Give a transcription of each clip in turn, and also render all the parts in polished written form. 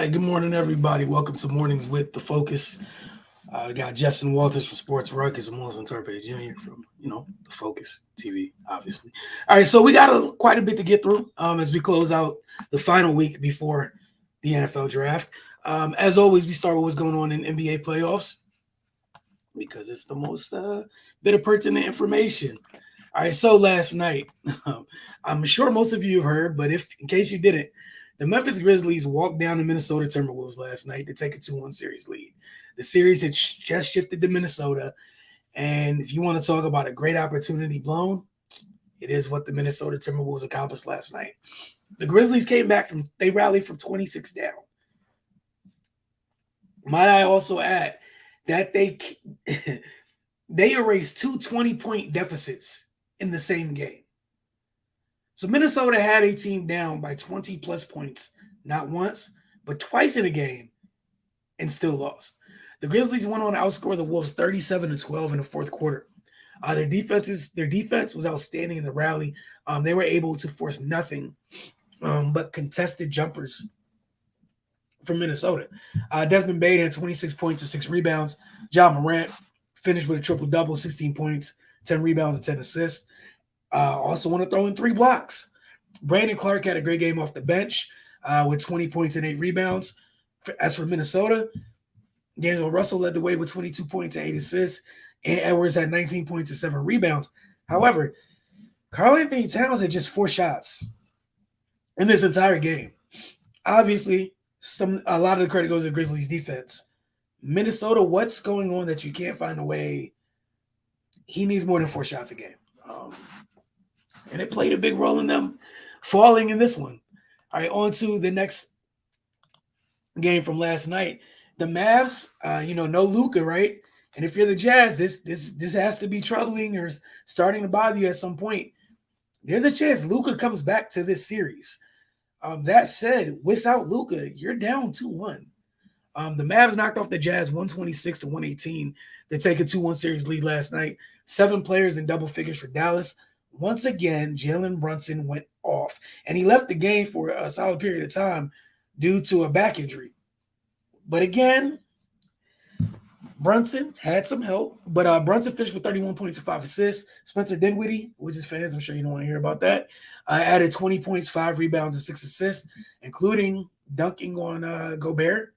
Hey, good morning, everybody. Welcome to Mornings with the Focus. We got Justin Walters from Sports Ruckus and Melissa Turpay Jr. from, the Focus TV, obviously. All right, so we got quite a bit to get through as we close out the final week before the NFL draft. As always, we start with what's going on in NBA playoffs because it's the most bit of pertinent information. All right, so last night, I'm sure most of you have heard, but if in case you didn't, the Memphis Grizzlies walked down the Minnesota Timberwolves last night to take a 2-1 series lead. The series had just shifted to Minnesota, and if you want to talk about a great opportunity blown, it is what the Minnesota Timberwolves accomplished last night. The Grizzlies came back they rallied from 26 down. Might I also add that they erased two 20-point deficits in the same game. So Minnesota had a team down by 20-plus points, not once, but twice in a game, and still lost. The Grizzlies went on to outscore the Wolves 37-12 in the fourth quarter. Their defense was outstanding in the rally. They were able to force nothing but contested jumpers from Minnesota. Desmond Ritter had 26 points and 6 rebounds. Ja Morant finished with a triple-double, 16 points, 10 rebounds, and 10 assists. Also want to throw in 3 blocks. Brandon Clark had a great game off the bench with 20 points and 8 rebounds. As for Minnesota, D'Angelo Russell led the way with 22 points and 8 assists, and Edwards had 19 points and 7 rebounds. However, Karl-Anthony Towns had just 4 shots in this entire game. Obviously, a lot of the credit goes to the Grizzlies' defense. Minnesota, what's going on that you can't find a way? He needs more than 4 shots a game. And it played a big role in them falling in this one. All right, on to the next game from last night. The Mavs, no Luka, right? And if you're the Jazz, this has to be troubling or starting to bother you at some point. There's a chance Luka comes back to this series. That said, without Luka, you're down 2-1. The Mavs knocked off the Jazz 126-118 to take a 2-1 series lead last night. 7 players in double figures for Dallas. Once again, Jalen Brunson went off, and he left the game for a solid period of time due to a back injury. But again, Brunson had some help, but Brunson finished with 31 points and 5 assists. Spencer Dinwiddie, which is fans, I'm sure you don't want to hear about that, added 20 points, 5 rebounds, and 6 assists, including dunking on Gobert.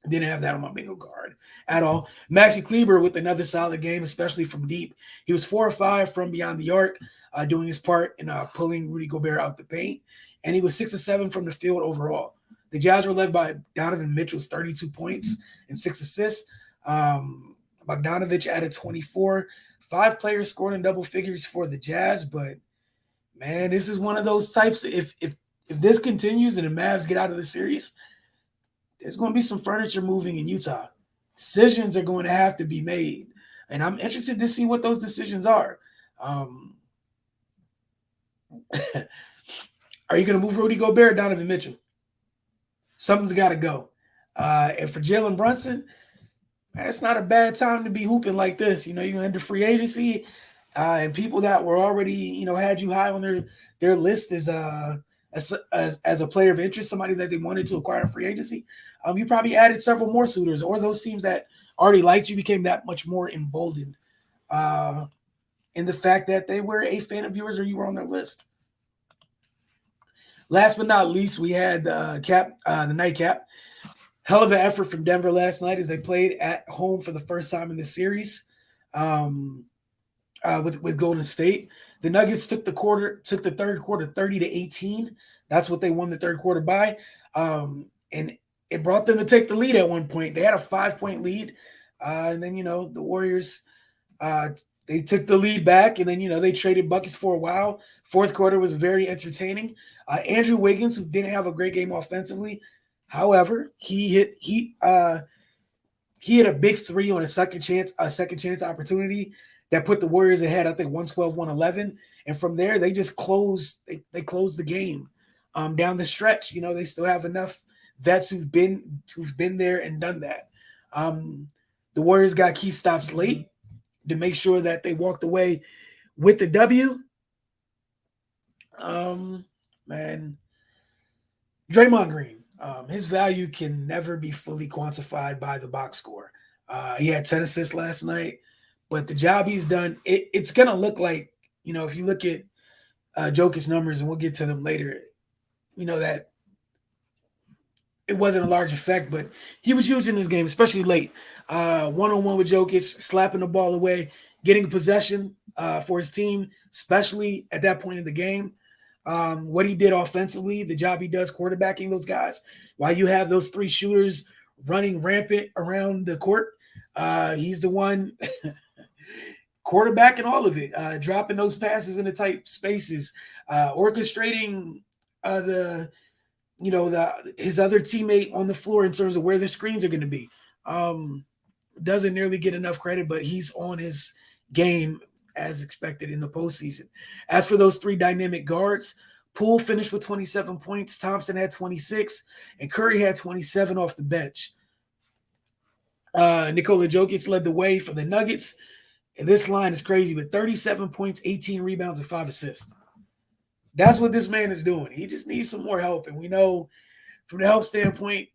Didn't have that on my bingo card at all. Maxi Kleber with another solid game, especially from deep. He was 4 or 5 from beyond the arc, doing his part in pulling Rudy Gobert out the paint. And he was 6 or 7 from the field overall. The Jazz were led by Donovan Mitchell's 32 points and 6 assists. Bogdanovich added 24. 5 players scored in double figures for the Jazz. But, man, this is one of those types. If this continues and the Mavs get out of the series, there's going to be some furniture moving in Utah. Decisions are going to have to be made. And I'm interested to see what those decisions are. Are you going to move Rudy Gobert or Donovan Mitchell? Something's got to go. And for Jalen Brunson, it's not a bad time to be hooping like this. You're going to enter free agency, and people that were already, had you high on their list as a player of interest, somebody that they wanted to acquire in free agency, you probably added several more suitors, or those teams that already liked you became that much more emboldened in the fact that they were a fan of yours or you were on their list. Last but not least, we had the nightcap. Hell of an effort from Denver last night as they played at home for the first time in the series with Golden State. The Nuggets took the third quarter 30-18. That's what they won the third quarter by. And it brought them to take the lead at one point. They had a 5-point lead. And then, the Warriors, they took the lead back. And then, they traded buckets for a while. Fourth quarter was very entertaining. Andrew Wiggins, who didn't have a great game offensively. However, he hit a big 3 on a second chance opportunity that put the Warriors ahead, I think 112-111. And from there, they just closed the game down the stretch. They still have enough vets who've been there and done that. The Warriors got key stops late to make sure that they walked away with the W. Man, Draymond Green. His value can never be fully quantified by the box score. He had 10 assists last night, but the job he's done, it's going to look like, if you look at Jokic's numbers, and we'll get to them later, that it wasn't a large effect, but he was huge in this game, especially late. One-on-one with Jokic, slapping the ball away, getting possession for his team, especially at that point in the game. What he did offensively, the job he does quarterbacking those guys, while you have those three shooters running rampant around the court, he's the one quarterbacking all of it, dropping those passes in the tight spaces, orchestrating his other teammate on the floor in terms of where the screens are going to be. Doesn't nearly get enough credit, but he's on his game as expected in the postseason. As for those three dynamic guards, Poole finished with 27 points, Thompson had 26, and Curry had 27 off the bench. Nikola Jokic led the way for the Nuggets, and this line is crazy with 37 points, 18 rebounds, and 5 assists. That's what this man is doing. He just needs some more help, and we know from the help standpoint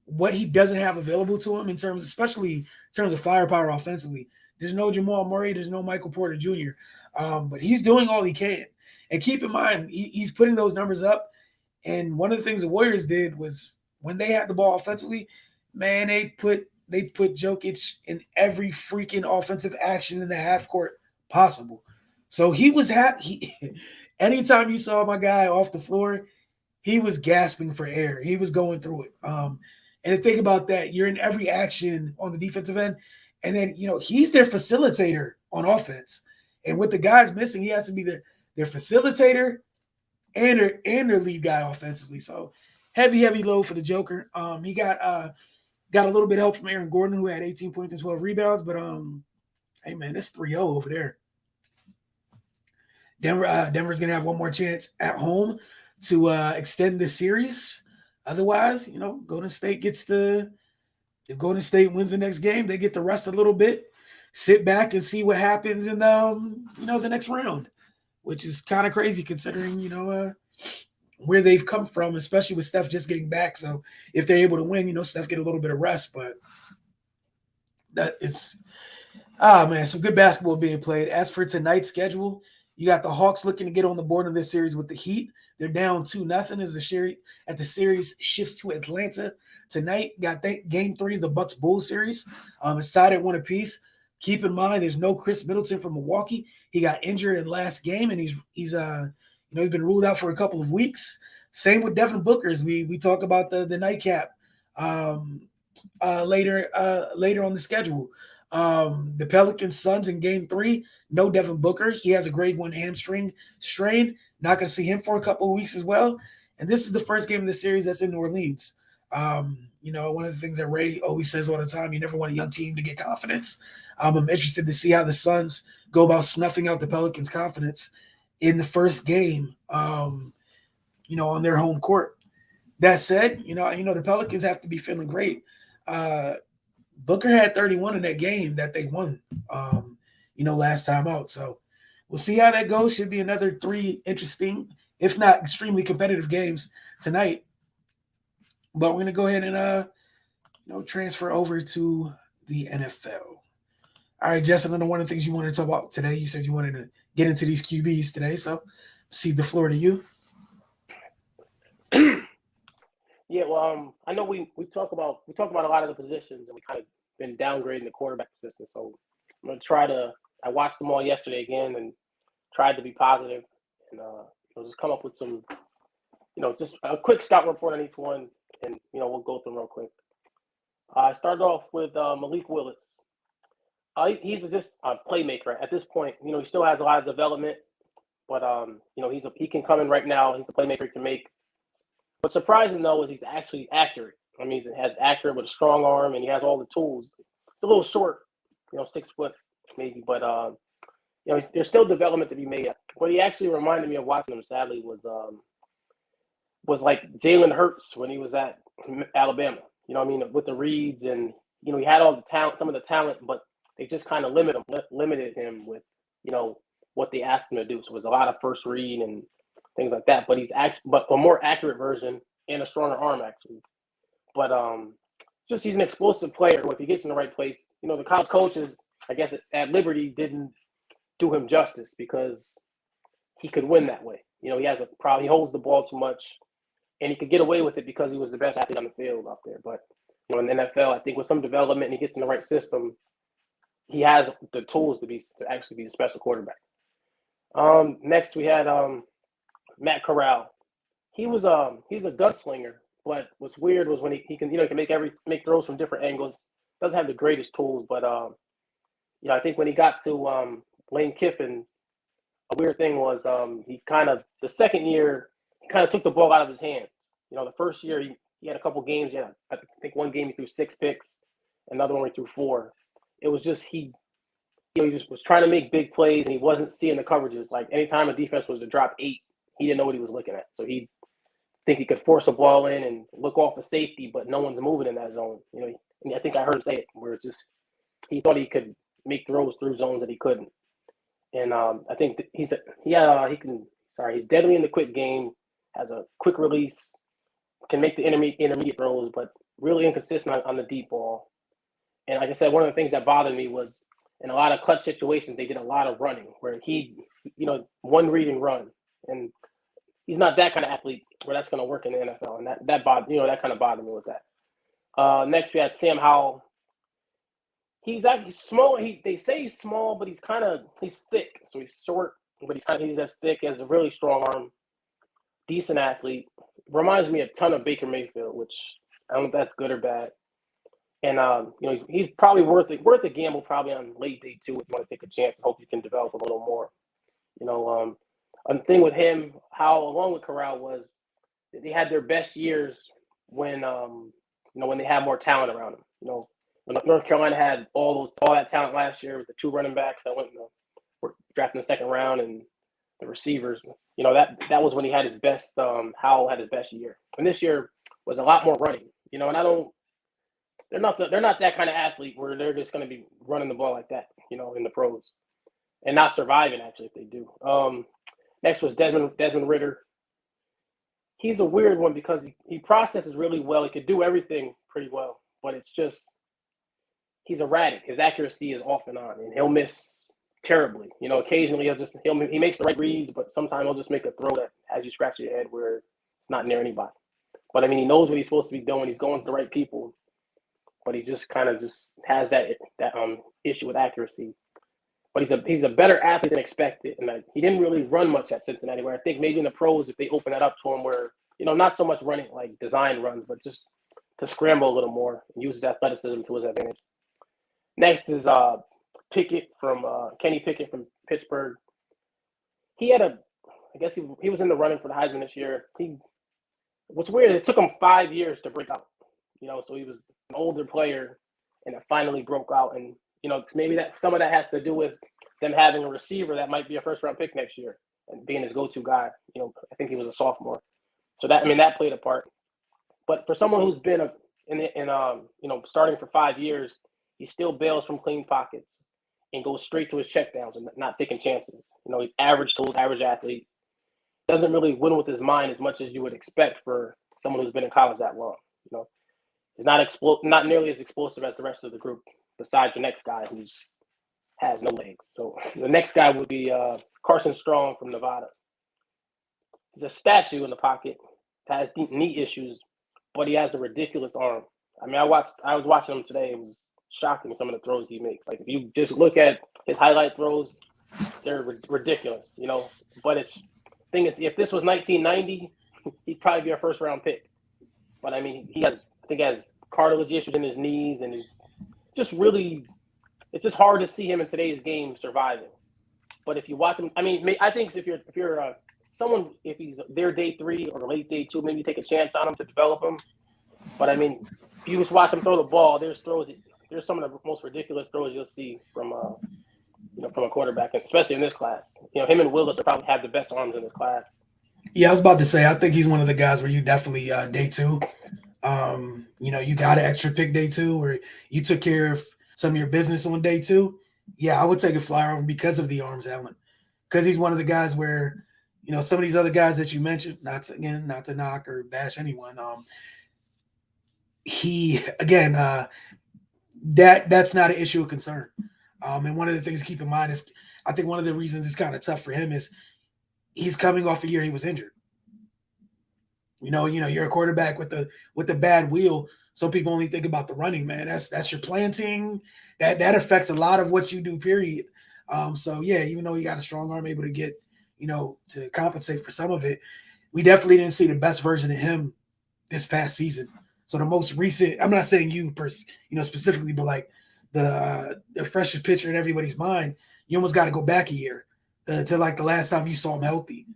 what he doesn't have available to him especially in terms of firepower offensively. There's no Jamal Murray. There's no Michael Porter Jr. But he's doing all he can. And keep in mind, he's putting those numbers up. And one of the things the Warriors did was when they had the ball offensively, man, they put Jokic in every freaking offensive action in the half court possible. So he was happy. Anytime you saw my guy off the floor, he was gasping for air. He was going through it. And to think about that, you're in every action on the defensive end. And then, he's their facilitator on offense. And with the guys missing, he has to be their facilitator and their lead guy offensively. So heavy load for the Joker. He got a little bit of help from Aaron Gordon, who had 18 points and 12 rebounds. But, hey, man, it's 3-0 over there. Denver's going to have one more chance at home to extend this series. Otherwise, Golden State if Golden State wins the next game, they get to rest a little bit, sit back and see what happens in the next round, which is kind of crazy considering, where they've come from, especially with Steph just getting back. So if they're able to win, Steph get a little bit of rest, but that is, some good basketball being played. As for tonight's schedule, you got the Hawks looking to get on the board in this series with the Heat. They're down 2-0 as the series shifts to Atlanta tonight. Got game 3 of the Bucks Bulls series. It's tied at 1 apiece. Keep in mind, there's no Chris Middleton from Milwaukee. He got injured in last game, and he's been ruled out for a couple of weeks. Same with Devin Booker, as we talk about the nightcap later on the schedule. The Pelicans Suns in game 3, no Devin Booker. He has a grade 1 hamstring strain. Not going to see him for a couple of weeks as well. And this is the first game of the series that's in New Orleans. One of the things that Ray always says all the time, you never want a young team to get confidence. I'm interested to see how the Suns go about snuffing out the Pelicans' confidence in the first game, on their home court. That said, the Pelicans have to be feeling great. Booker had 31 in that game that they won, last time out. So we'll see how that goes. Should be another 3 interesting, if not extremely competitive games tonight. But we're going to go ahead and, transfer over to the NFL. All right, Jess, I know one of the things you wanted to talk about today. You said you wanted to get into these QBs today. So cede the floor to you. Yeah, well, I know we talk about a lot of the positions, and we kind of been downgrading the quarterback position. So I'm gonna try to. I watched them all yesterday again and tried to be positive and just come up with some, just a quick scout report on each one, and we'll go through them real quick. I started off with Malik Willis. He's just a playmaker at this point. He still has a lot of development, but he can come in right now. He's a playmaker. He can make. What's surprising, though, is he's actually accurate. I mean, he has accurate with a strong arm, and he has all the tools. It's a little short, 6 foot maybe, but there's still development to be made. What he actually reminded me of watching him, sadly, was like Jalen Hurts when he was at Alabama. With the reads, and he had all the talent, some of the talent, but they just kind of limited him with what they asked him to do. So it was a lot of first read and things like that, but he's actually, but a more accurate version and a stronger arm actually. But just he's an explosive player. If he gets in the right place, the college coaches, I guess, at Liberty didn't do him justice because he could win that way. He has a problem. He holds the ball too much, and he could get away with it because he was the best athlete on the field out there. But in the NFL, I think with some development and he gets in the right system, he has the tools to actually be a special quarterback. Next we had Matt Corral. He's a gunslinger, but what's weird was when he can make throws from different angles. Doesn't have the greatest tools, but I think when he got to Lane Kiffin, a weird thing was the second year he kind of took the ball out of his hands. The first year he had a couple games. Yeah, I think one game he threw 6 picks, another one he threw 4. It was just he just was trying to make big plays and he wasn't seeing the coverages. Like anytime a defense was to drop 8, he didn't know what he was looking at. So he think he could force a ball in and look off a safety, but no one's moving in that zone. And I think I heard him say it where it's just he thought he could make throws through zones that he couldn't. And I think he's deadly in the quick game, has a quick release, can make the intermediate throws, but really inconsistent on the deep ball. And like I said, one of the things that bothered me was in a lot of clutch situations, they did a lot of running where one read and run. And he's not that kind of athlete where that's going to work in the NFL. And that kind of bothered me with that. Next, we had Sam Howell. He's actually small. They say he's small, but he's thick. So he's short, but he's as thick. He has a really strong arm. Decent athlete. Reminds me a ton of Baker Mayfield, which I don't know if that's good or bad. And he's probably worth a gamble probably on late day 2 if you want to take a chance and hope you can develop a little more. The thing with him, Howell, along with Corral, was that they had their best years when they had more talent around them. When North Carolina had all that talent last year with the 2 running backs that were drafted in the second round and the receivers, that was when he had his best. Howell had his best year, and this year was a lot more running. And they're not that kind of athlete where they're just going to be running the ball like that, in the pros, and not surviving actually if they do. Next was Desmond Ritter. He's a weird one because he processes really well. He could do everything pretty well, but it's just he's erratic. His accuracy is off and on, and he'll miss terribly. Occasionally he makes the right reads, but sometimes he'll just make a throw that has you scratch your head where it's not near anybody. But he knows what he's supposed to be doing. He's going to the right people, but he just kind of has that issue with accuracy. But he's a better athlete than expected, and he didn't really run much at Cincinnati. Where I think maybe in the pros, if they open that up to him, where not so much running like design runs, but just to scramble a little more and use his athleticism to his advantage. Next is Kenny Pickett from Pittsburgh. He had I guess he was in the running for the Heisman this year. What's weird, it took him 5 years to break out. So he was an older player, and it finally broke out. And maybe that some of that has to do with them having a receiver that might be a first-round pick next year and being his go-to guy. I think he was a sophomore, so that played a part. But for someone who's been starting for 5 years, he still bails from clean pockets and goes straight to his checkdowns and not taking chances. He's average tools, average athlete. Doesn't really win with his mind as much as you would expect for someone who's been in college that long. He's not nearly as explosive as the rest of the group, besides the next guy who has no legs. So the next guy would be Carson Strong from Nevada. He's a statue in the pocket, has deep knee issues, but he has a ridiculous arm. I was watching him today. It was shocking some of the throws he makes. Like if you just look at his highlight throws, they're ridiculous. But thing is, if this was 1990, he'd probably be a first-round pick. But he has cartilage issues in his knees, and it's just hard to see him in today's game surviving. But if you watch him, I think if you're if he's there day 3 or late day 2, maybe take a chance on him to develop him. But if you just watch him throw the ball, there's some of the most ridiculous throws you'll see from a quarterback, especially in this class. Him and Willis probably have the best arms in this class. Yeah, I was about to say, I think he's one of the guys where you definitely day 2. You got an extra pick day 2, or you took care of some of your business on day 2. Yeah, I would take a flyer over because of the arms element. Because he's one of the guys where, some of these other guys that you mentioned, not to knock or bash anyone, he again that's not an issue of concern. And one of the things to keep in mind is I think one of the reasons it's kind of tough for him is he's coming off a year he was injured. You're a quarterback with the bad wheel. Some people only think about the running, man. That's your planting. That affects a lot of what you do, period. So yeah, even though he got a strong arm, able to get, to compensate for some of it, we definitely didn't see the best version of him this past season. So the most recent, I'm not saying you specifically, but like the freshest pitcher in everybody's mind, you almost got to go back a year to like the last time you saw him healthy.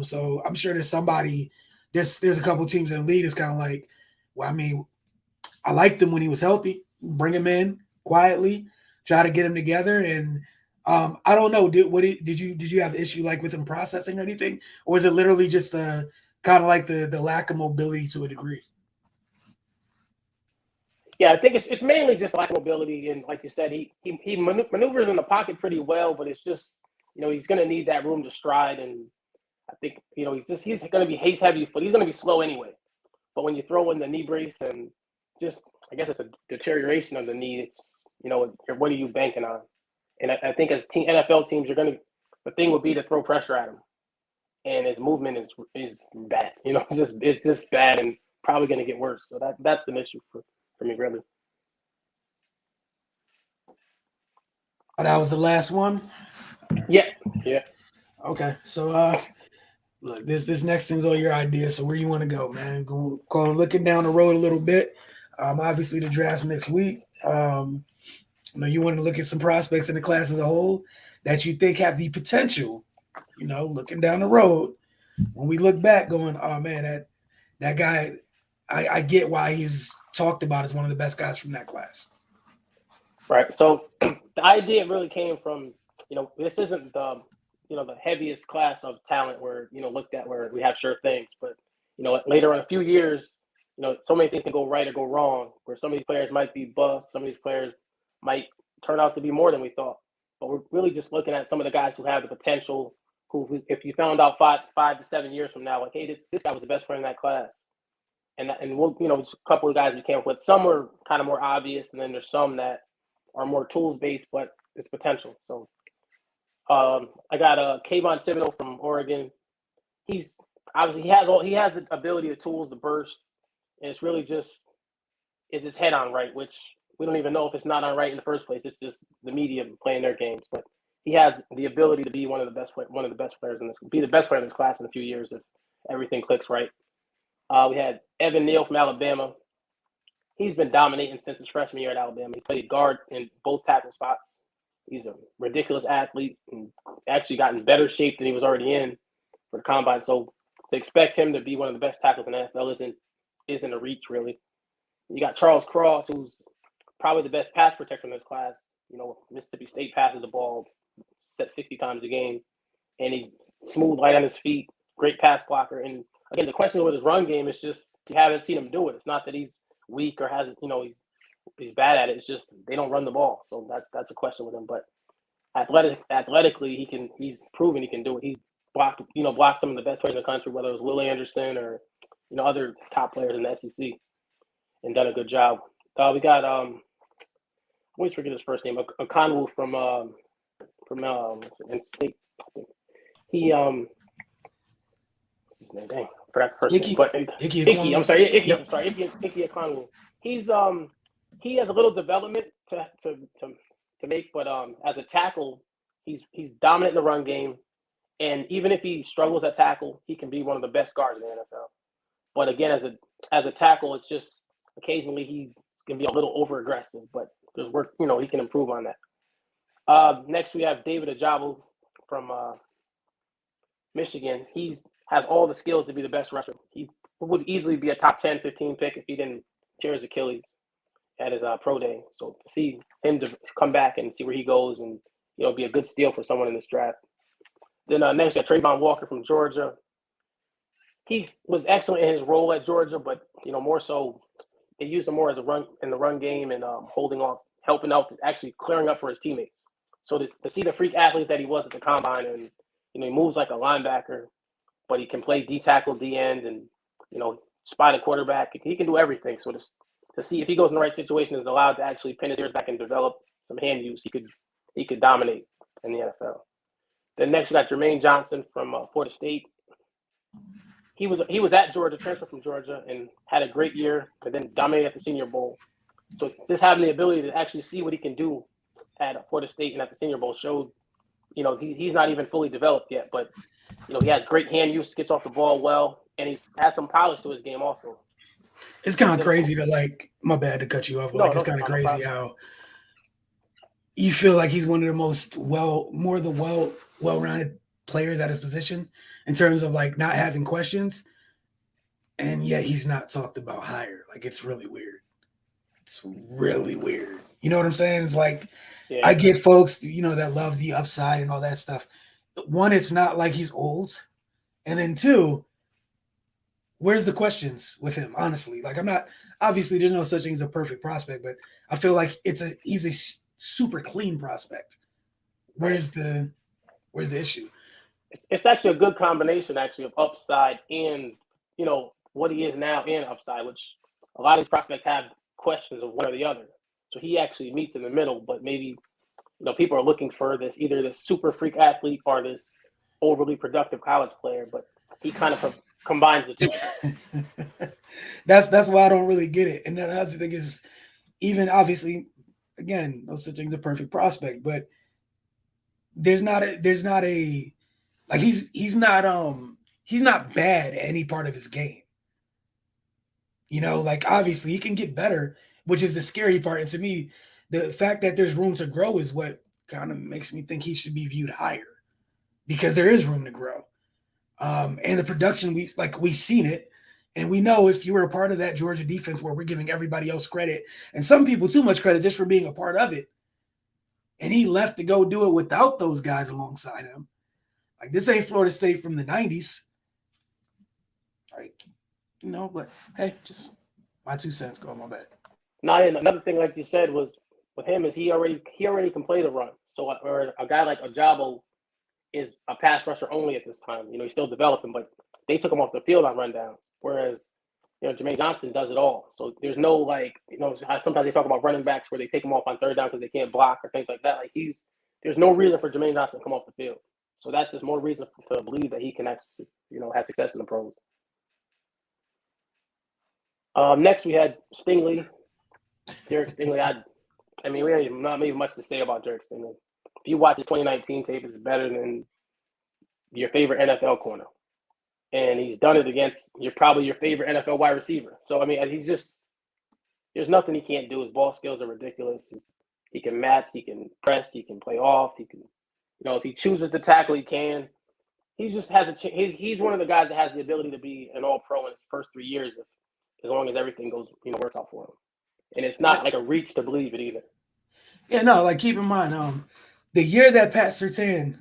So I'm sure there's somebody. There's a couple teams in the league that's kind of like, well, I mean, I liked him when he was healthy. Bring him in quietly, try to get him together. And I don't know. Did you have an issue like with him processing or anything, or is it literally just the kind of like the lack of mobility to a degree? Yeah, I think it's mainly just lack of mobility, and like you said, he maneuvers in the pocket pretty well, but it's just he's going to need that room to stride, and I think he's going to be haste heavy, but he's going to be slow anyway. But when you throw in the knee brace and just I guess it's a deterioration of the knee, it's what are you banking on? And I think as NFL teams, the thing would be to throw pressure at him, and his movement is bad. It's just bad and probably going to get worse. So that's an issue for me, really. Oh, that was the last one? Yeah. Okay, so look, this next thing's all your idea. So where you want to go, man? Looking down the road a little bit. Obviously the draft's next week. You want to look at some prospects in the class as a whole that you think have the potential. Looking down the road, when we look back, going, oh man, that guy, I get why he's talked about as one of the best guys from that class. Right. So the idea really came from, this isn't the heaviest class of talent where, looked at where we have sure things. But, later in a few years, so many things can go right or go wrong, where some of these players might be bust, some of these players might turn out to be more than we thought. But we're really just looking at some of the guys who have the potential, who if you found out 5 to 7 years from now, like, hey, this guy was the best player in that class. And we'll, just a couple of guys we came up with. Some are kind of more obvious, and then there's some that are more tools based, but it's potential. So I got Kayvon Thibodeau from Oregon. He's obviously he has the ability, the tools, the burst, and it's really just is his head on right, which we don't even know if it's not on right in the first place. It's just the media playing their games, but he has the ability to be one of the best players be the best player in this class in a few years if everything clicks right. We had Evan Neal from Alabama. He's been dominating since his freshman year at Alabama. He played guard in both tackle spots. He's a ridiculous athlete and actually got in better shape than he was already in for the combine. So to expect him to be one of the best tackles in the NFL isn't a reach, really. You got Charles Cross, who's probably the best pass protector in this class. Mississippi State passes the ball 60 times a game, and he's smooth, light on his feet, great pass blocker. And again, the question with his run game is just you haven't seen him do it. It's not that he's weak or hasn't, he's bad at it. It's just they don't run the ball. So that's a question with him. But athletically, he's proven he can do it. He's blocked some of the best players in the country, whether it was Will Anderson or other top players in the SEC, and done a good job. We got I always forget his first name. Okonwu from State. He what's his name? Dang, I forgot the first name. But Icky. I'm sorry, Icky. Yep. I'm sorry, Icky Okonwu. He has a little development to make, but as a tackle, he's dominant in the run game, and even if he struggles at tackle, he can be one of the best guards in the NFL. But again, as a tackle, it's just occasionally he can be a little over aggressive, but there's work, he can improve on that. Next, we have David Ojabo from Michigan. He has all the skills to be the best rusher. He would easily be a top 10, 15 pick if he didn't tear his Achilles at his pro day. So to see him to come back and see where he goes and, be a good steal for someone in this draft. Then next, we have Trayvon Walker from Georgia. He was excellent in his role at Georgia, but, more so they used him more as in the run game and holding off, helping out, actually clearing up for his teammates. So to see the freak athlete that he was at the combine, and he moves like a linebacker, but he can play D tackle, D end, and spot a quarterback. He can do everything. So to see if he goes in the right situation, is allowed to actually pin his ears back and develop some hand use, he could dominate in the NFL. Then next we got Jermaine Johnson from Florida State. He was at Georgia, transferred from Georgia, and had a great year, and then dominated at the Senior Bowl. So just having the ability to actually see what he can do at Florida State and at the Senior Bowl showed, he's not even fully developed yet, but he has great hand use, gets off the ball well, and he has some polish to his game also. It's kind of crazy to my bad to cut you off, but it's kind of crazy how you feel like he's one of the most well-rounded players at his position in terms of not having questions, and yet he's not talked about higher. It's really weird. It's really weird. You know what I'm saying? It's I get folks, that love the upside and all that stuff. One, it's not like he's old, and then two, where's the questions with him? Honestly, I'm not. Obviously, there's no such thing as a perfect prospect, but I feel like he's a super clean prospect. Where's the issue? It's actually a good combination, actually, of upside and what he is now and upside, which a lot of these prospects have questions of one or the other. So he actually meets in the middle, but maybe people are looking for either this super freak athlete or this overly productive college player, but he kind of combines the two. That's why I don't really get it. And then the other thing is, even obviously, again, no such thing as a perfect prospect, but he's not bad at any part of his game. Obviously he can get better, which is the scary part. And to me, the fact that there's room to grow is what kind of makes me think he should be viewed higher, because there is room to grow. And the production, we've seen it, and we know if you were a part of that Georgia defense where we're giving everybody else credit and some people too much credit just for being a part of it, and he left to go do it without those guys alongside him. This ain't Florida State from the 90s. But hey, just my 2 cents. Go on my bad. Now, another thing, like you said, was with him is he already can play the run. So, or a guy like Ajabo is a pass rusher only at this time. He's still developing, but they took him off the field on rundowns. Whereas, Jermaine Johnson does it all. So there's no sometimes they talk about running backs where they take him off on third down because they can't block or things like that. There's no reason for Jermaine Johnson to come off the field. So that's just more reason to believe that he can actually, have success in the pros. Next, we had Stingley, Derek Stingley. We have not maybe much to say about Derek Stingley. If you watch his 2019 tape, it's better than your favorite NFL corner, and he's done it against probably your favorite NFL wide receiver. So he's just, there's nothing he can't do. His ball skills are ridiculous. He can match, he can press, he can play off, he can, if he chooses to tackle, he can. He just has he's one of the guys that has the ability to be an All-Pro in his first 3 years as long as everything goes, works out for him. And it's not a reach to believe it either. Yeah, no, keep in mind, the year that Pat Surtain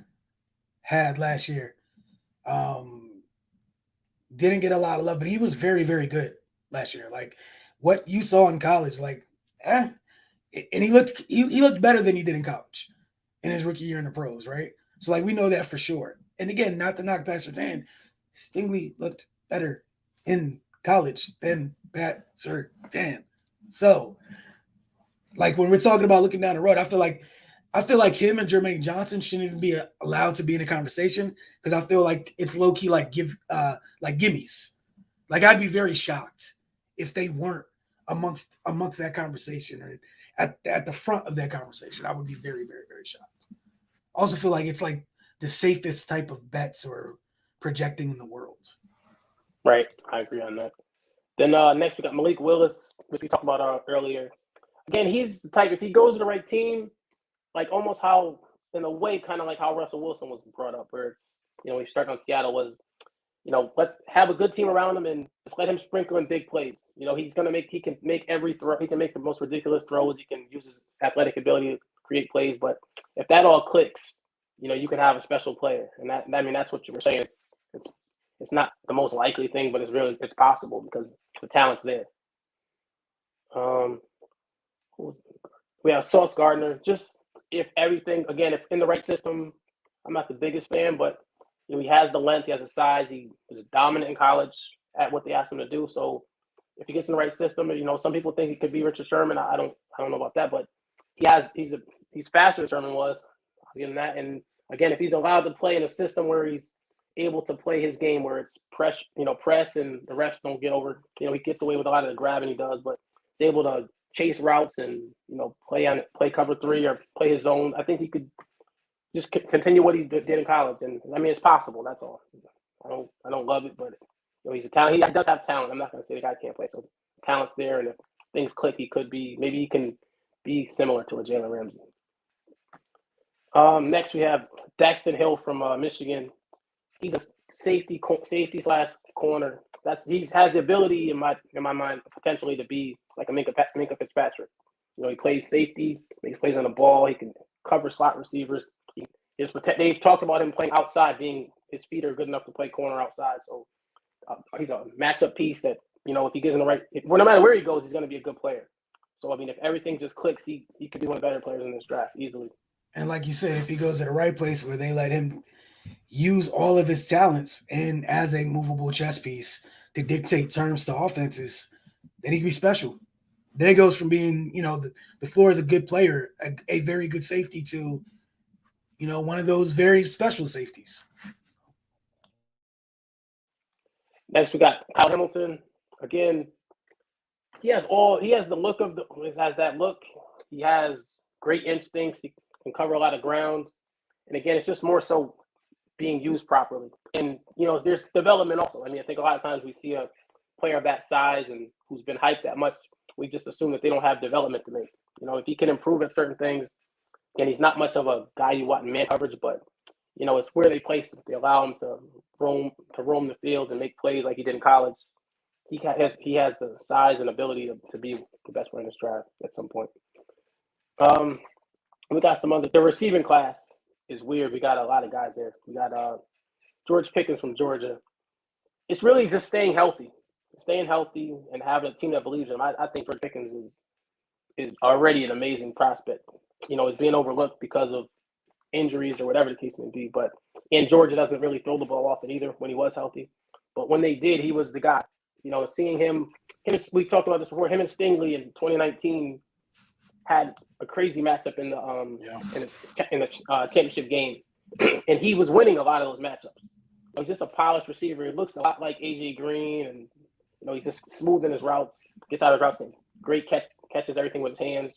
had last year, didn't get a lot of love, but he was very, very good last year. What you saw in college, and he looked better than he did in college in his rookie year in the pros, right? So we know that for sure. And again, not to knock Pat Surtain, Stingley looked better in college than Pat Surtain. So, when we're talking about looking down the road, I feel like him and Jermaine Johnson shouldn't even be allowed to be in a conversation, because I feel like it's low key gimmies. I'd be very shocked if they weren't amongst that conversation, or at the front of that conversation. I would be very, very, very shocked. I also feel like it's the safest type of bets or projecting in the world. Right, I agree on that. Then next we got Malik Willis, which we talked about earlier. Again, he's the type, if he goes to the right team, almost how, in a way, kind of like how Russell Wilson was brought up, where he started on Seattle was, have a good team around him and just let him sprinkle in big plays. He can make every throw, he can make the most ridiculous throws, he can use his athletic ability to create plays. But if that all clicks, you can have a special player, and that's what you were saying. It's not the most likely thing, but it's possible because the talent's there. We have Sauce Gardner. Just if everything, again, if in the right system, I'm not the biggest fan, but he has the length, he has the size, he was dominant in college at what they asked him to do. So if he gets in the right system. And, some people think he could be Richard Sherman. I don't know about that, but he's faster than Sherman was. I'll give him that. And again, if he's allowed to play in a system where he's able to play his game, where it's press and the refs don't get over, he gets away with a lot of the grabbing he does, but he's able to chase routes and play cover 3 or play his zone. I think he could just continue what he did in college, and I mean it's possible. That's all. I don't love it, but he's a talent. He does have talent. I'm not going to say the guy can't play. So talent's there, and if things click, he can be similar to a Jalen Ramsey. Next we have Dexton Hill from Michigan. He's a safety / corner. He has the ability in my mind potentially to be like a Minka Fitzpatrick. He plays safety. He plays on the ball. He can cover slot receivers. They've talked about him playing outside, being his feet are good enough to play corner outside. So he's a matchup piece that if he gets in the right, no matter where he goes, he's going to be a good player. So I mean, if everything just clicks, he could be one of the better players in this draft easily. And like you said, if he goes to the right place where they let him use all of his talents and as a movable chess piece to dictate terms to offenses, then he can be special. Then it goes from being, the floor is a good player, a very good safety to, one of those very special safeties. Next, we got Kyle Hamilton. Again, he has the look that look. He has great instincts. He can cover a lot of ground. And again, it's just more so being used properly. And, there's development also. I mean, I think a lot of times we see a player of that size and who's been hyped that much, we just assume that they don't have development to make. If he can improve at certain things, and he's not much of a guy you want in man coverage, but, it's where they place him. They allow him to roam the field and make plays like he did in college. He has the size and ability to be the best player in this draft at some point. We got the receiving class is weird. We got a lot of guys there. We got George Pickens from Georgia. It's really just staying healthy and having a team that believes in him. I think George Pickens is already an amazing prospect. He's being overlooked because of injuries or whatever the case may be. But Georgia doesn't really throw the ball often either when he was healthy. But when they did, he was the guy. Seeing him, we talked about this before. Him and Stingley in 2019 had a crazy matchup in the championship game, and he was winning a lot of those matchups. He's just a polished receiver. He looks a lot like AJ Green, and he's just smooth in his routes, gets out of his routes, and great catches everything with his hands.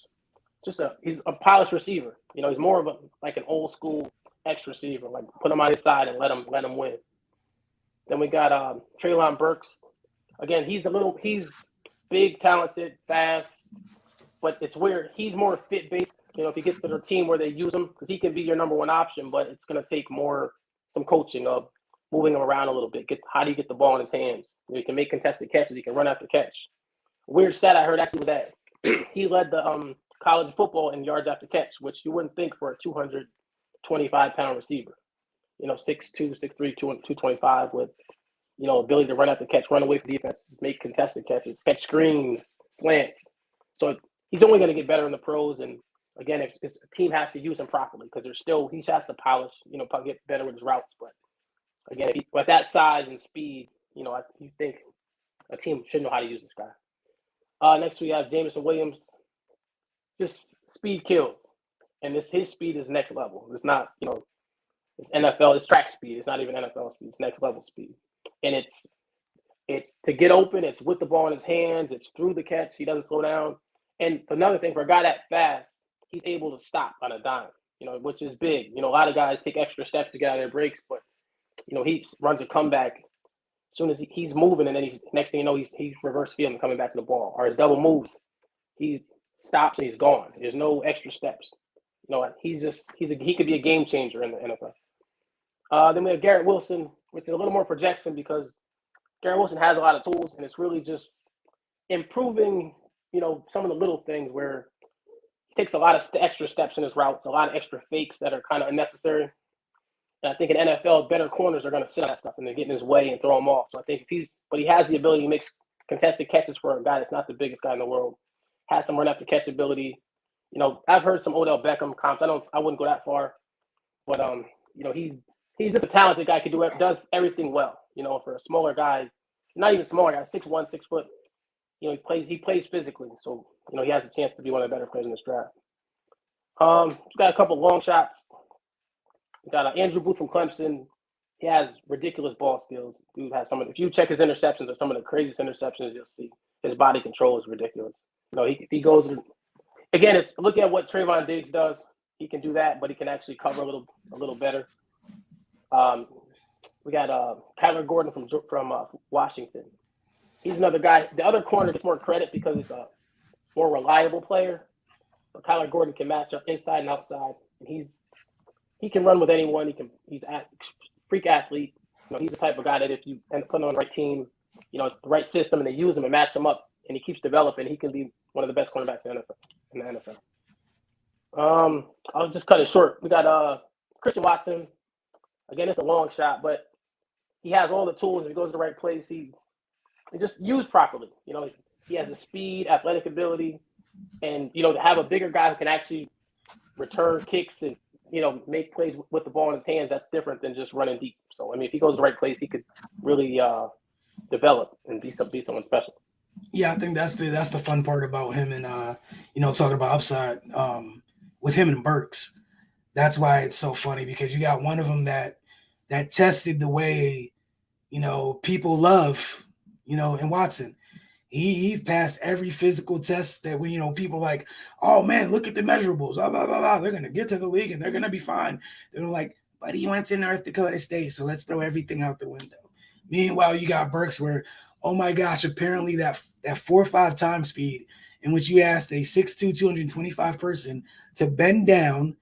He's a polished receiver. He's more of like an old school X receiver. Like put him on his side and let him win. Then we got Treylon Burks. Again, he's big, talented, fast, but it's weird. He's more fit based. If he gets to their team where they use him, because he can be your number one option, but it's going to take some coaching of moving him around a little bit. How do you get the ball in his hands? He can make contested catches. He can run after catch. Weird stat I heard actually was that he led the college football in yards after catch, which you wouldn't think for a 225-pound receiver. 6'2", 6'3", 225 with, ability to run after catch, run away from defense, make contested catches, catch screens, slants. So he's only going to get better in the pros. And again, if a team has to use him properly, because he has to polish, probably get better with his routes. But again, with that size and speed, you think a team should know how to use this guy. Next we have Jameson Williams. Just speed kills, and his speed is next level. It's not, it's NFL. It's track speed. It's not even NFL speed. It's next level speed, and it's to get open. It's with the ball in his hands. It's through the catch. He doesn't slow down. And another thing, for a guy that fast, he's able to stop on a dime. Which is big. A lot of guys take extra steps to get out of their breaks, but he runs a comeback as soon as he's moving, and then next thing you know, he's reverse field and coming back to the ball, or his double moves. He stops and he's gone. There's no extra steps. He could be a game changer in the NFL. Then we have Garrett Wilson, which is a little more projection because Garrett Wilson has a lot of tools, and it's really just improving, some of the little things where he takes a lot of extra steps in his routes, a lot of extra fakes that are kind of unnecessary. And I think in NFL, better corners are going to sit on that stuff and they're getting in his way and throw him off. So I think but he has the ability to make contested catches for a guy that's not the biggest guy in the world. Has some run after catch ability. I've heard some Odell Beckham comps. I wouldn't go that far, but he's just a talented guy. Does everything well. For a smaller guy, not even smaller guy, 6'1", 6 foot. he plays physically, so he has a chance to be one of the better players in this draft. We got a couple long shots. We got Andrew Booth from Clemson. He has ridiculous ball skills. Dude has if you check his interceptions or some of the craziest interceptions, you'll see his body control is ridiculous. He goes again. It's look at what Trayvon Diggs does. He can do that, but he can actually cover a little better. We got Kyler Gordon from Washington. He's another guy. The other corner gets more credit because it's a more reliable player. But Kyler Gordon can match up inside and outside, and he can run with anyone. He's a freak athlete. He's the type of guy that if you end up putting on the right team, the right system, and they use him and match him up, and he keeps developing, he can be one of the best cornerbacks in the NFL. I'll just cut it short. We got Christian Watson. Again, it's a long shot, but he has all the tools. If he goes to the right place, he just used properly. He has the speed, athletic ability, and to have a bigger guy who can actually return kicks and make plays with the ball in his hands. That's different than just running deep. So if he goes to the right place, he could really develop and be someone special. Yeah, I think that's the fun part about him and talking about upside with him and Burks. That's why it's so funny because you got one of them that tested the way people love in Watson. He passed every physical test that people like, oh man, look at the measurables, blah blah blah blah. They're gonna get to the league and they're gonna be fine. They're like, but he went to North Dakota State, so let's throw everything out the window. Meanwhile, you got Burks where, oh my gosh, apparently that 4.5 time speed in which you asked a 6'2", 225 person to bend down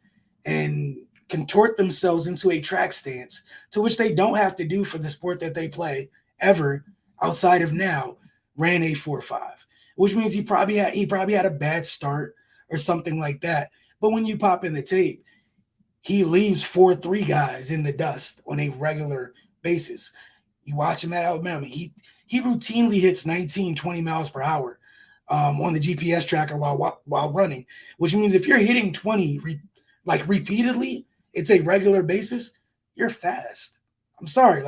and contort themselves into a track stance, to which they don't have to do for the sport that they play ever outside of now, ran a 4.5, which means he probably had a bad start or something like that. But when you pop in the tape, he leaves 4.3 guys in the dust on a regular basis. You watch him at Alabama, he routinely hits 19, 20 miles per hour on the GPS tracker while running, which means if you're hitting 20 repeatedly, it's a regular basis, you're fast. I'm sorry,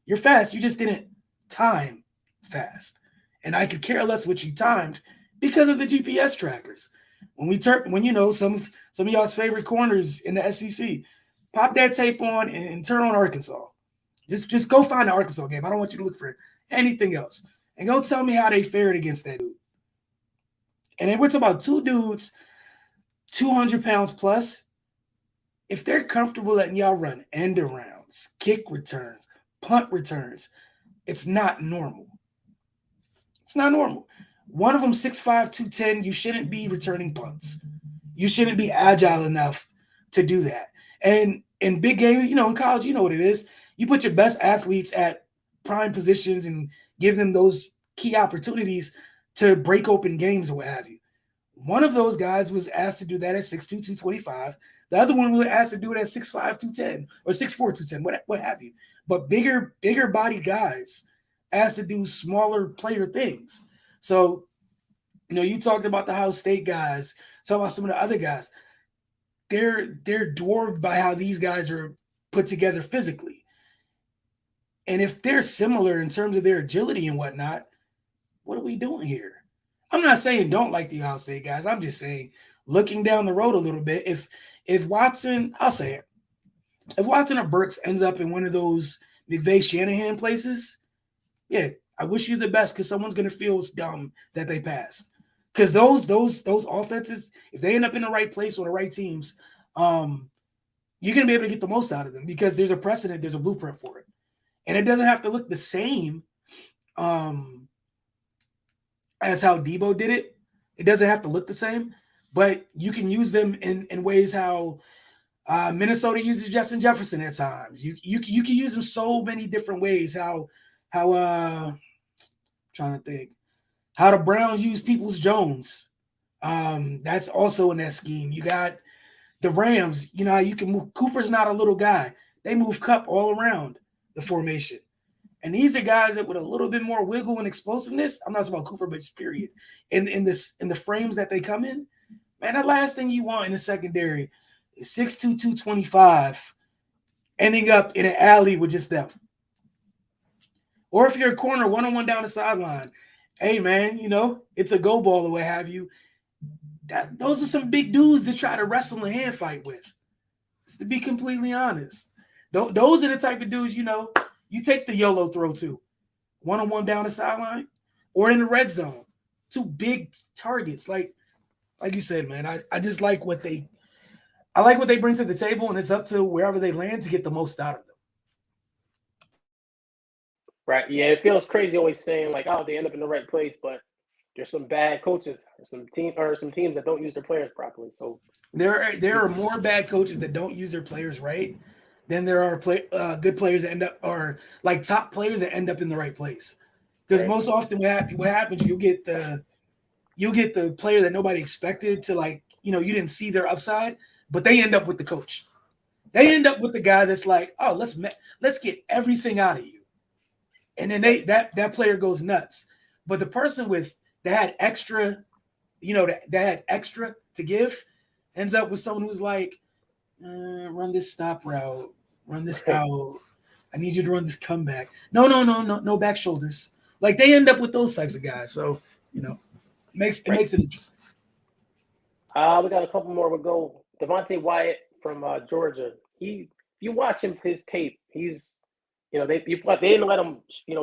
you're fast. You just didn't time fast. And I could care less what you timed because of the GPS trackers. When some of y'all's favorite corners in the SEC, pop that tape on and turn on Arkansas. Just go find the Arkansas game. I don't want you to look for anything else. And go tell me how they fared against that dude. And then we're talking about two dudes, 200 pounds plus. If they're comfortable letting y'all run end arounds, kick returns, punt returns, it's not normal. It's not normal. One of them 6'5", 210, you shouldn't be returning punts. You shouldn't be agile enough to do that. And in big games, in college, you know what it is. You put your best athletes at prime positions and give them those key opportunities to break open games or what have you. One of those guys was asked to do that at 6'2", 225. The other one was asked to do it at 6'5", 210 or 6'4", 210, what have you. But bigger bodied guys asked to do smaller player things. So, you talked about the Ohio State guys, talk about some of the other guys. They're dwarfed by how these guys are put together physically. And if they're similar in terms of their agility and whatnot, what are we doing here? I'm not saying don't like the Ohio State guys. I'm just saying, looking down the road a little bit, if Watson, I'll say it, if Watson or Burks ends up in one of those McVay Shanahan places, yeah, I wish you the best because someone's going to feel dumb that they passed. Because those offenses, if they end up in the right place or the right teams, you're going to be able to get the most out of them because there's a precedent, there's a blueprint for it. And it doesn't have to look the same as how Debo did it. It doesn't have to look the same, but you can use them in ways how Minnesota uses Justin Jefferson at times. You can use them so many different ways. How trying to think how the Browns use Peoples-Jones. That's also in that scheme. You got the Rams. You can move. Cooper's not a little guy. They move Kupp all around the formation. And these are guys that with a little bit more wiggle and explosiveness. I'm not talking about Cooper, but just period. In the frames that they come in, man, the last thing you want in the secondary is 6'2", 225, ending up in an alley with just them. Or if you're a corner, one-on-one down the sideline, Hey, man, it's a go ball or what have you. Those are some big dudes to try to wrestle and hand fight with. Just to be completely honest, those are the type of dudes, you take the YOLO throw to, 1-on-1 down the sideline or in the red zone. Two big targets. Like you said, man, I just like what they bring to the table, and it's up to wherever they land to get the most out of them. Right. Yeah, it feels crazy always saying like, oh, they end up in the right place, but there's some bad coaches, some teams that don't use their players properly. So there are more bad coaches that don't use their players right than there are good players that end up, or like top players that end up in the right place. Because right. most often what happens, you'll get the player that nobody expected to, like, you didn't see their upside, but they end up with the coach. They end up with the guy that's like, oh, let's get everything out of you. And then that player goes nuts. But the person that had extra, that had extra to give ends up with someone who's like, run this stop route, run this out. I need you to run this comeback. No back shoulders. Like, they end up with those types of guys. So, it makes it interesting. We got a couple more. We'll go Devonte Wyatt from Georgia. If you watch his tape, he's they didn't let him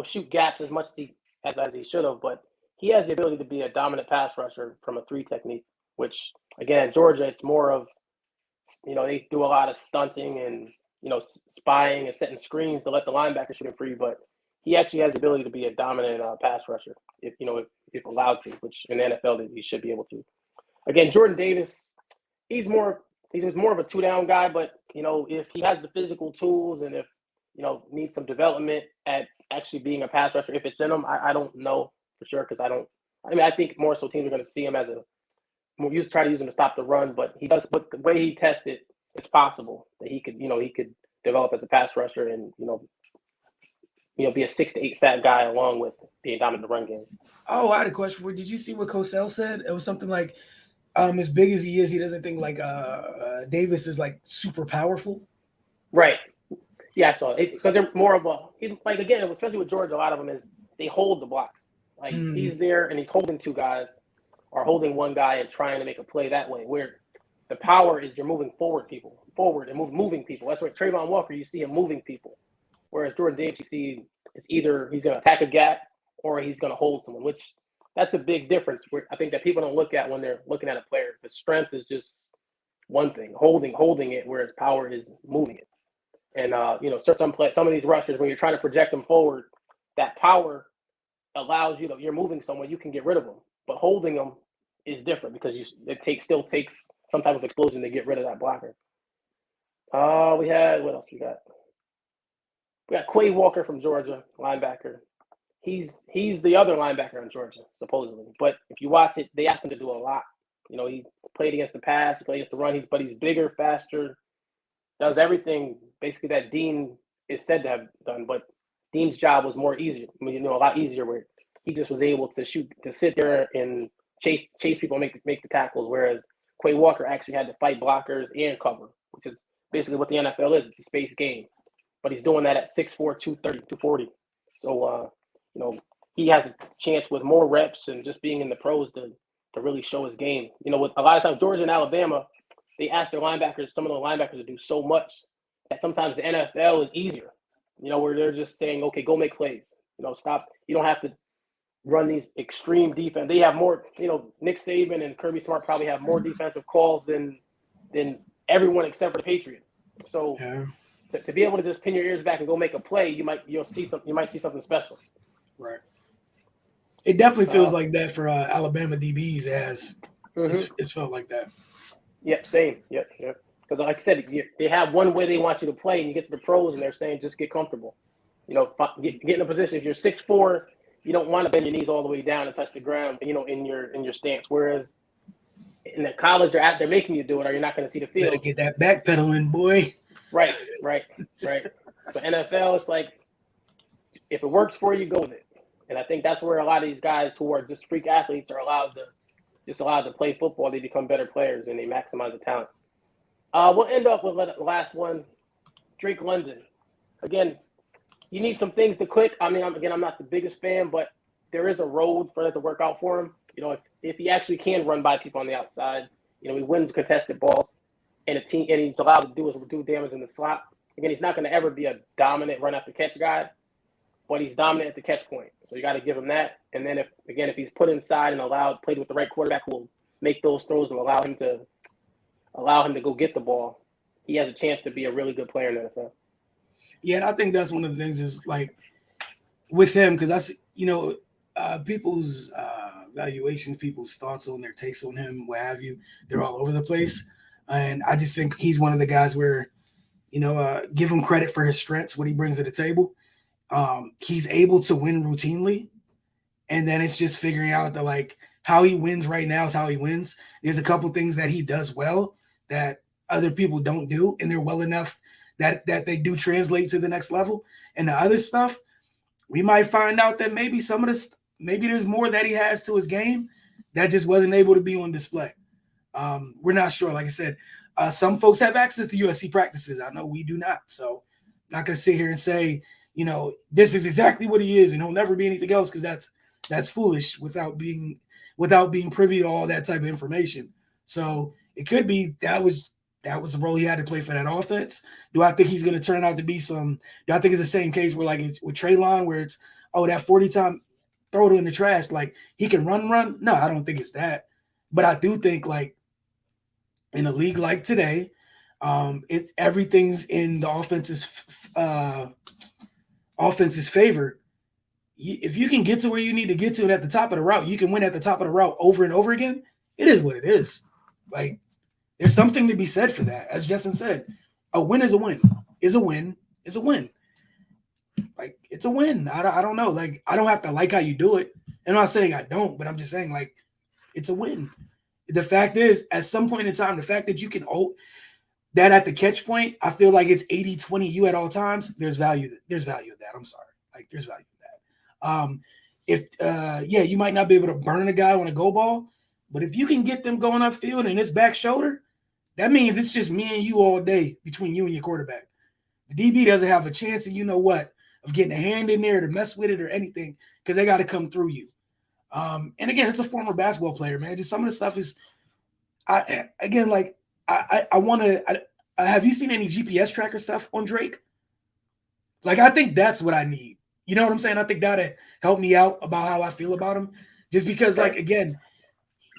shoot gaps as much as he should have, but he has the ability to be a dominant pass rusher from a 3 technique. Which again, at Georgia, it's more of they do a lot of stunting and spying and setting screens to let the linebacker shoot him free, but he actually has the ability to be a dominant pass rusher if allowed to, which in the NFL he should be able to. Again, Jordan Davis, he's more of a 2-down guy, but if he has the physical tools and if needs some development at actually being a pass rusher, if it's in him, I don't know for sure because I think more so teams are going to see him as try to use him to stop the run, but he does. But the way he tested, it's possible that he could develop as a pass rusher and be a 6 to 8 sack guy along with being dominant in the run game. Oh, I had a question for you. Did you see what Cosell said? It was something like, as big as he is, he doesn't think like Davis is like super powerful. Right. Yeah, so because they're more of he's like, again, especially with Georgia, a lot of them is they hold the block. Like he's there and he's holding 2 guys or holding 1 guy and trying to make a play that way. Where the power is you're moving forward and moving people. That's where Trayvon Walker, you see him moving people. Whereas Jordan Davis, you see it's either he's going to attack a gap or he's going to hold someone, which that's a big difference. Where I think that people don't look at when they're looking at a player. The strength is just one thing, holding it, whereas power is moving it. And some of these rushers, when you're trying to project them forward, that power allows you're moving someone, you can get rid of them. But holding them is different because it still takes some type of explosion to get rid of that blocker. What else we got? We got Quay Walker from Georgia, linebacker. He's the other linebacker in Georgia, supposedly. But if you watch it, they asked him to do a lot. He played against the pass, he played against the run, but he's bigger, faster, does everything basically that Dean is said to have done. But Dean's job was more easier. I mean, a lot easier where he just was able to sit there and chase people and make the tackles, whereas Quay Walker actually had to fight blockers and cover, which is basically what the NFL is. It's a space game. But he's doing that at 6'4", 230, 240. So, he has a chance with more reps and just being in the pros to really show his game. With a lot of times, Georgia and Alabama, they ask some of the linebackers to do so much that sometimes the NFL is easier, where they're just saying, okay, go make plays. Stop. You don't have to run these extreme defense. They have more, Nick Saban and Kirby Smart probably have more defensive calls than everyone except for the Patriots. So to be able to just pin your ears back and go make a play, you might see something special. Right. It definitely feels like that for Alabama DBs. It's felt like that. Yep, same. Yep. Because like I said, they have one way they want you to play, and you get to the pros, and they're saying just get comfortable. Get in a position. If you're 6'4", you don't want to bend your knees all the way down and touch the ground. In your stance. Whereas in the college, they're making you do it, or you're not going to see the field. Better get that backpedaling, boy. Right. But NFL, it's like if it works for you, go with it. And I think that's where a lot of these guys who are just freak athletes are allowed to play football. They become better players and they maximize the talent. We'll end up with the last one, Drake London. Again, you need some things to click. I mean, I'm not the biggest fan, but there is a road for that to work out for him. You know, if he actually can run by people on the outside, you know, he wins contested balls, and he's allowed to do damage in the slot. Again, he's not going to ever be a dominant run after catch guy, but he's dominant at the catch point. So you got to give him that. And then if he's put inside and played with the right quarterback who will make those throws and allow him to go get the ball, he has a chance to be a really good player in the NFL. Yeah, and I think that's one of the things is like with him, because I see, you know, people's valuations, people's thoughts on their takes on him, what have you, they're all over the place. And I just think he's one of the guys where, you know, give him credit for his strengths, what he brings to the table. He's able to win routinely. And then it's just figuring out that, like, how he wins right now is how he wins. There's a couple things that he does well that other people don't do, and they're well enough that they do translate to the next level. And the other stuff, we might find out that maybe some of this, maybe there's more that he has to his game that just wasn't able to be on display. We're not sure. Like I said, some folks have access to USC practices. I know we do not. So I'm not going to sit here and say, you know, this is exactly what he is and he'll never be anything else, because that's foolish without being privy to all that type of information. So it could be that was the role he had to play for that offense. Do I think he's going to turn out to be do I think it's the same case where, like, it's with Treylon, where it's, oh, that 40-time throw it in the trash, like he can run? No, I don't think it's that. But I do think, like, in a league like today, everything's in the offense's favor. If you can get to where you need to get to and at the top of the route, you can win at the top of the route over and over again. It is what it is. Like, there's something to be said for that. As Justin said, a win is a win. Is a win is a win. Like, it's a win. I don't know. Like, I don't have to like how you do it. I'm not saying I don't, but I'm just saying, like, it's a win. The fact is, at some point in time, the fact that you can that at the catch point, I feel like it's 80-20 you at all times. There's value. There's value in that. I'm sorry. Like, there's value in that. You might not be able to burn a guy on a go ball, but if you can get them going upfield and it's back shoulder, that means it's just me and you all day between you and your quarterback. The DB doesn't have a chance of, you know what, of getting a hand in there to mess with it or anything, because they got to come through you. And again, it's a former basketball player, man. Just some of the stuff is, I want to. Have you seen any GPS tracker stuff on Drake? Like, I think that's what I need. You know what I'm saying? I think that'll help me out about how I feel about him. Just because, like, again,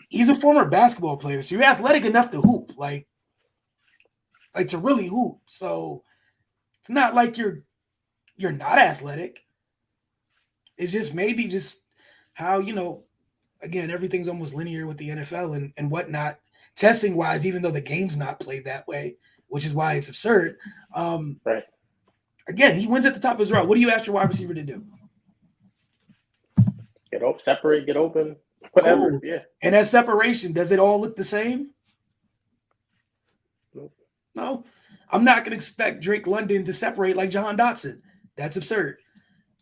he's a former basketball player, so you're athletic enough to hoop, like to really hoop. So it's not like you're not athletic. It's just maybe just how, you know, again, everything's almost linear with the NFL and whatnot, testing wise, even though the game's not played that way, which is why it's absurd. Right. Again, he wins at the top of his route. What do you ask your wide receiver to do? Get open, separate, get open, whatever. Cool. Yeah. And that separation, does it all look the same? Nope. No. I'm not going to expect Drake London to separate like Jahan Dotson. That's absurd.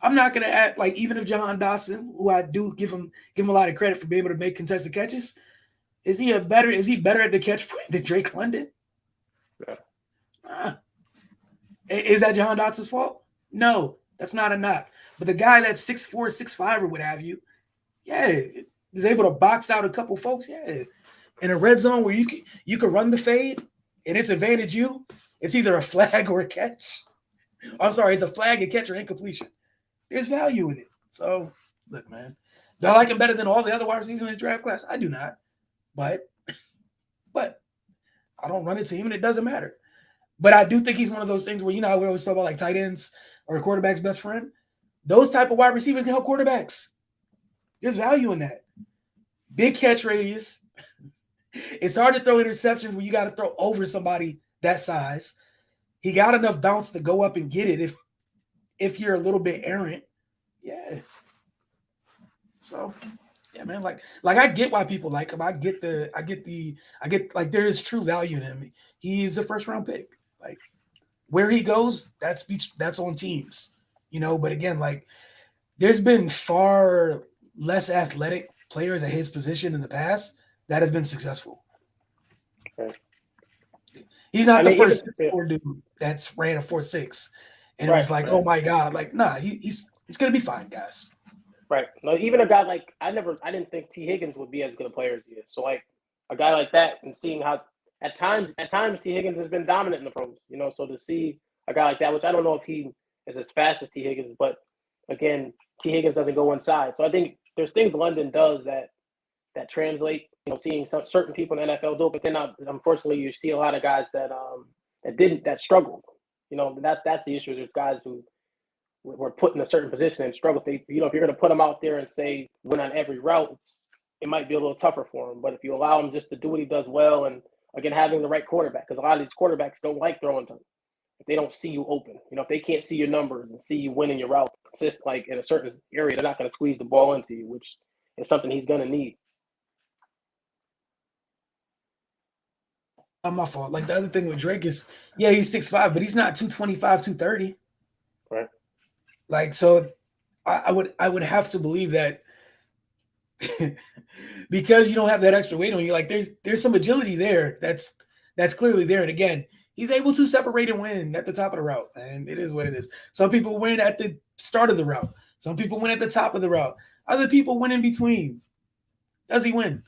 I'm not going to act like, even if Jahan Dotson, who I do give him a lot of credit for being able to make contested catches, is he better at the catch point than Drake London? Yeah. Is that Jahan Dotson's fault? No, that's not a knock. But the guy that's 6'4", 6'5", or what have you, yeah, is able to box out a couple folks, yeah. In a red zone where you can run the fade and it's advantage you, it's either a flag or a catch. I'm sorry, it's a flag, a catch, or incompletion. There's value in it. So, look, man, do I like him better than all the other wide receivers in the draft class? I do not. But I don't run a team, and it doesn't matter. But I do think he's one of those things where, you know, we always talk about like tight ends or a quarterback's best friend. Those type of wide receivers can help quarterbacks. There's value in that. Big catch radius. It's hard to throw interceptions when you got to throw over somebody that size. He got enough bounce to go up and get it if you're a little bit errant. Yeah. So, yeah, man, like I get why people like him. I get like, there is true value in him. He's a first round pick. Like, where he goes, that's on teams, you know. But again, like, there's been far less athletic players at his position in the past that have been successful. Okay. He's not the first dude that's ran a 4.6, and it was like, oh my God, like, nah, he's gonna be fine, guys. Right. No, even a guy like I didn't think T. Higgins would be as good a player as he is. So like a guy like that, and seeing how at times T. Higgins has been dominant in the pros. So to see a guy like that, which I don't know if he is as fast as T. Higgins, but again, T. Higgins doesn't go inside. So I think there's things London does that translate. Seeing some certain people in the NFL do it, but then unfortunately you see a lot of guys that struggled. That's the issue. There's guys who were put in a certain position and struggle. If you're going to put them out there and say win on every route, it might be a little tougher for him. But if you allow him just to do what he does well, and again having the right quarterback, because a lot of these quarterbacks don't like throwing to them. If they don't see you open, if they can't see your numbers and see you winning your route, consist like in a certain area, they're not going to squeeze the ball into you, which is something he's going to need. Not my fault. Like the other thing with Drake is, yeah, he's 6'5", but he's not 225, 230. Right. Like, so I would have to believe that because you don't have that extra weight on you, like there's some agility there that's clearly there. And again, he's able to separate and win at the top of the route, and it is what it is. Some people win at the start of the route. Some people win at the top of the route. Other people win in between. Does he win?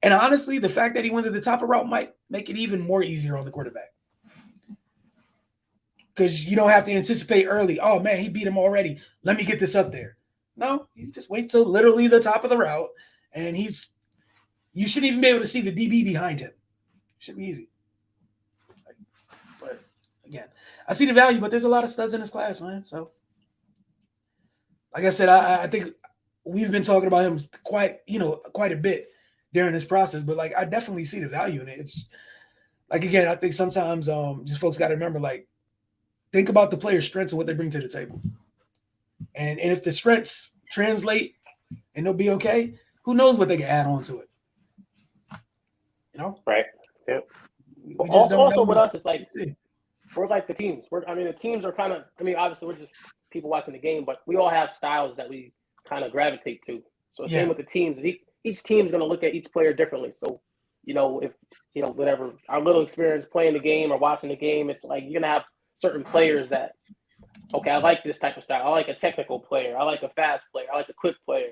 And honestly, the fact that he wins at the top of the route might make it even more easier on the quarterback. Because you don't have to anticipate early, oh, man, he beat him already. Let me get this up there. No, you just wait till literally the top of the route, and you shouldn't even be able to see the DB behind him. Should be easy. But, again, I see the value, but there's a lot of studs in this class, man. So, like I said, I think we've been talking about him quite a bit during this process, but like I definitely see the value in it. It's like, again, I think sometimes just folks got to remember, like, think about the player's strengths and what they bring to the table. And if the strengths translate and they'll be okay, who knows what they can add on to it. Right. Yep. We just don't also know. with us, it's like we're like the teams. The teams are kind of, obviously we're just people watching the game, but we all have styles that we kind of gravitate to. So same with the teams. Each team is going to look at each player differently. So, if, whatever, our little experience playing the game or watching the game, it's like you're going to have certain players that, okay, I like this type of style. I like a technical player. I like a fast player. I like a quick player.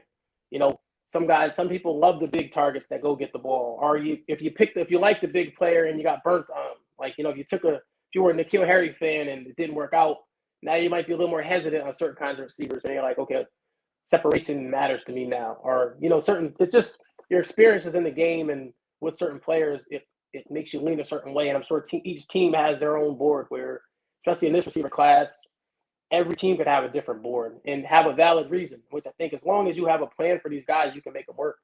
Some people love the big targets that go get the ball. Or if you like the big player and you got burnt on him, like, if you were a N'Keal Harry fan and it didn't work out, now you might be a little more hesitant on certain kinds of receivers. And you're like, okay, separation matters to me now. Or, it's just your experiences in the game and with certain players, it makes you lean a certain way. And I'm sure each team has their own board where, especially in this receiver class, every team could have a different board and have a valid reason, which I think as long as you have a plan for these guys, you can make them work.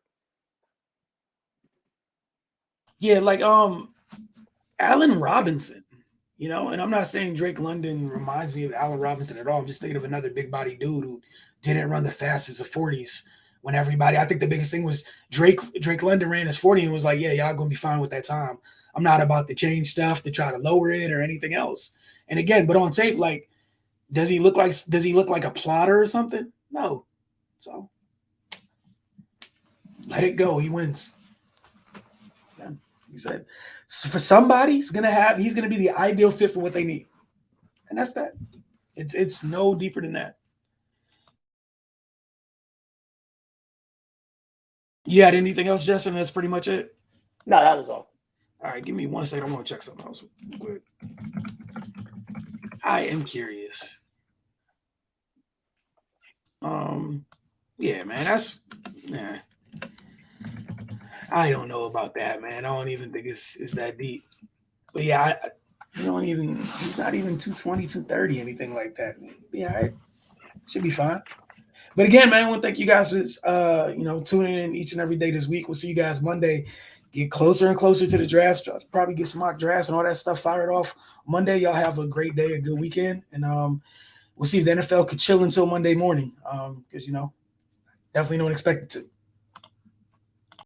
Yeah, like Allen Robinson, and I'm not saying Drake London reminds me of Allen Robinson at all. I'm just thinking of another big body dude who didn't run the fastest of 40s when everybody, I think the biggest thing was Drake London ran his 40 and was like, yeah, y'all gonna be fine with that time. I'm not about to change stuff to try to lower it or anything else. And again, but on tape, like, does he look like a plotter or something? No. So let it go. He wins. Yeah. He said, for somebody, he's gonna be the ideal fit for what they need. And that's that. It's no deeper than that. You had anything else, Justin? That's pretty much it? No, that was all. All right, give me 1 second. I'm going to check something else quick. I am curious. Yeah, man, I don't know about that, man. I don't even think it's that deep. But yeah, he's not even 220, 230, anything like that. Yeah, it should be fine. But again, man, I want to thank you guys for tuning in each and every day this week. We'll see you guys Monday. Get closer and closer to the draft. Probably get some mock drafts and all that stuff fired off Monday. Y'all have a great day, a good weekend, and we'll see if the NFL could chill until Monday morning. Because definitely don't expect it to.